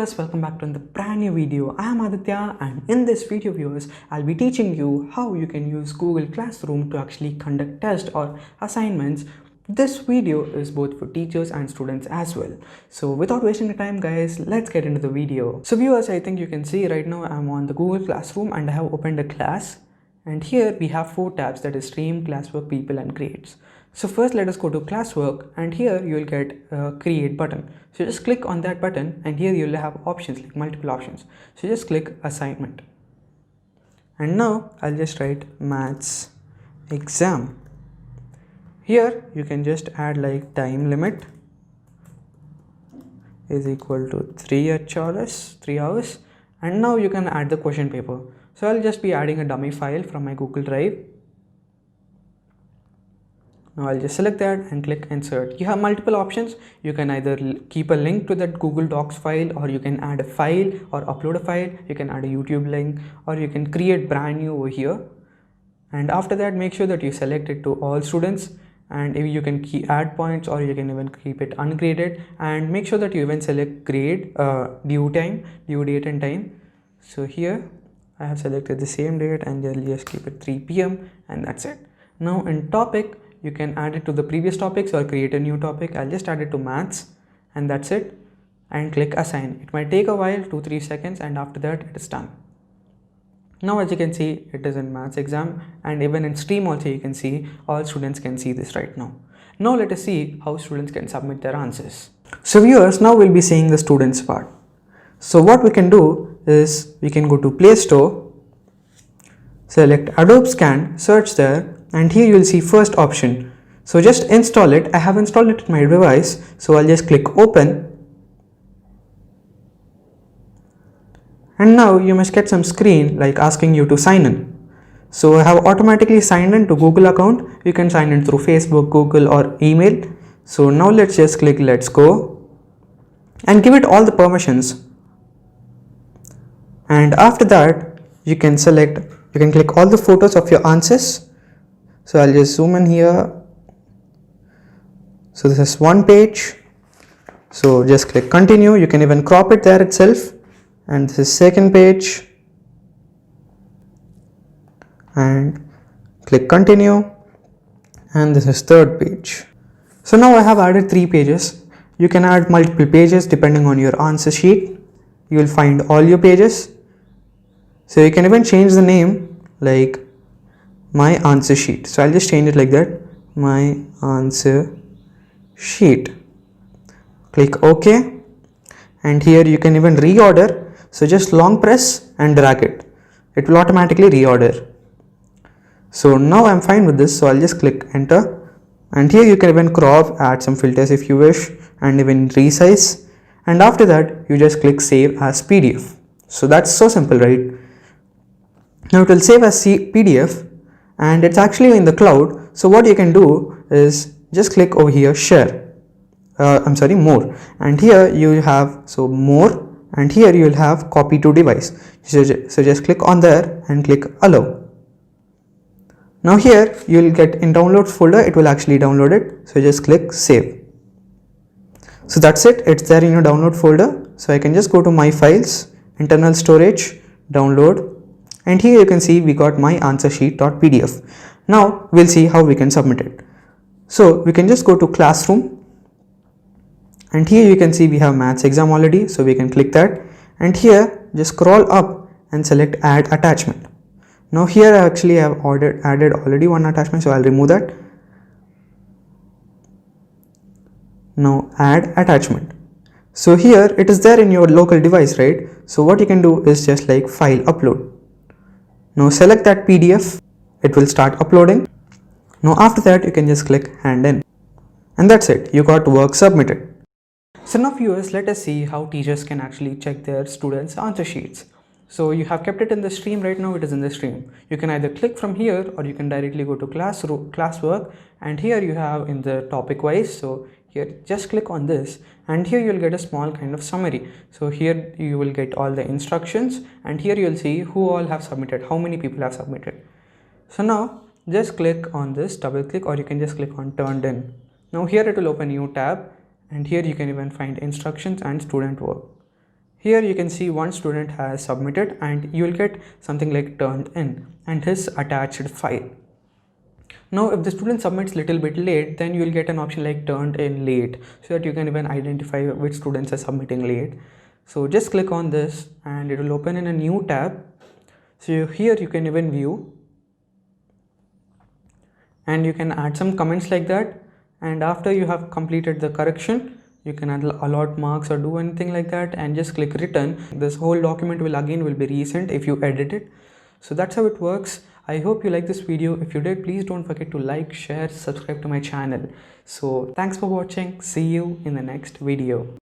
viewers, welcome back to another brand new video. I am Aditya, and in this video viewers, I'll be teaching you how you can use Google Classroom to actually conduct tests or assignments. This video is both for teachers and students as well. So without wasting the time guys, let's get into the video. So viewers, I think you can see right now I'm on the Google Classroom and I have opened a class. And here we have 4 tabs, that is Stream, Classwork, People and Grades. So first let us go to Classwork, and here you will get a Create button. So just click on that button and here you will have options, like multiple options. So just click Assignment. And now I'll just write Maths Exam. Here you can just add like time limit is equal to 3 hours, and now you can add the question paper. So I'll just be adding a dummy file from my Google Drive. Now I'll just select that and click Insert. You have multiple options. You can either keep a link to that Google Docs file, or you can add a file or upload a file. You can add a YouTube link, or you can create brand new over here. And after that, make sure that you select it to all students. And if you can add points, or you can even keep it ungraded, and make sure that you even select grade, due date and time. So here I have selected the same date and I'll just keep it 3 p.m. and that's it. Now in topic, you can add it to the previous topics or create a new topic. I'll just add it to maths and that's it, and click assign. It might take a while, 2-3 seconds, and after that it is done. Now as you can see, it is in Maths Exam, and even in Stream also you can see all students can see this right now. Now let us see how students can submit their answers. So viewers, now we'll be seeing the students part. So what we can do is we can go to Play Store, select Adobe Scan, search there, and here you will see first option. So just install it. I have installed it in my device, so I'll just click open. And now you must get some screen like asking you to sign in. So I have automatically signed in to Google account. You can sign in through Facebook, Google or email. So now let's just click let's go and give it all the permissions. And after that you can click all the photos of your answers. So I'll just zoom in here. So this is one page. So just click continue. You can even crop it there itself. And this is second page. And click continue. And this is third page. So now I have added 3 pages. You can add multiple pages depending on your answer sheet. You will find all your pages. So you can even change the name like my answer sheet. So I'll just change it like that, my answer sheet. Click OK, and here you can even reorder. So just long press and drag it. It will automatically reorder. So now I'm fine with this, so I'll just click enter, and here you can even crop, add some filters if you wish, and even resize. And after that you just click save as PDF. So that's so simple, right? Now it will save as PDF, and it's actually in the cloud. So what you can do is just click over here, share, more, and here you have more, and here you will have copy to device. So just click on there and click allow. Now here you will get in downloads folder, it will actually download it. So just click save. So that's it, it's there in your download folder. So I can just go to my files, internal storage, download. And here you can see we got my answer sheet.pdf. Now we'll see how we can submit it. So we can just go to Classroom, and here you can see we have Maths Exam already, so we can click that, and here just scroll up and select Add Attachment. Now here I actually have added already one attachment, so I'll remove that. Now Add Attachment. So here it is there in your local device, right? So what you can do is just like File Upload. Now select that PDF, it will start uploading. Now after that you can just click hand in, and that's it, you got work submitted. So now viewers, let us see how teachers can actually check their students' answer sheets. So you have kept it in the stream right now, it is in the stream. You can either click from here, or you can directly go to classwork, and here you have in the topic wise. So here just click on this, and here you will get a small kind of summary. So here you will get all the instructions, and here you will see who all have submitted, how many people have submitted. So now just click on this, double click, or you can just click on turned in. Now here it will open a new tab, and here you can even find instructions and student work. Here you can see one student has submitted and you will get something like turned in and his attached file. Now if the student submits little bit late, then you will get an option like turned in late, so that you can even identify which students are submitting late. So just click on this and it will open in a new tab. So here you can even view and you can add some comments like that, and after you have completed the correction you can allot marks or do anything like that and just click return. This whole document will be resent if you edit it. So that's how it works. I hope you like this video. If you did, please don't forget to like, share, subscribe to my channel. So thanks for watching. See you in the next video.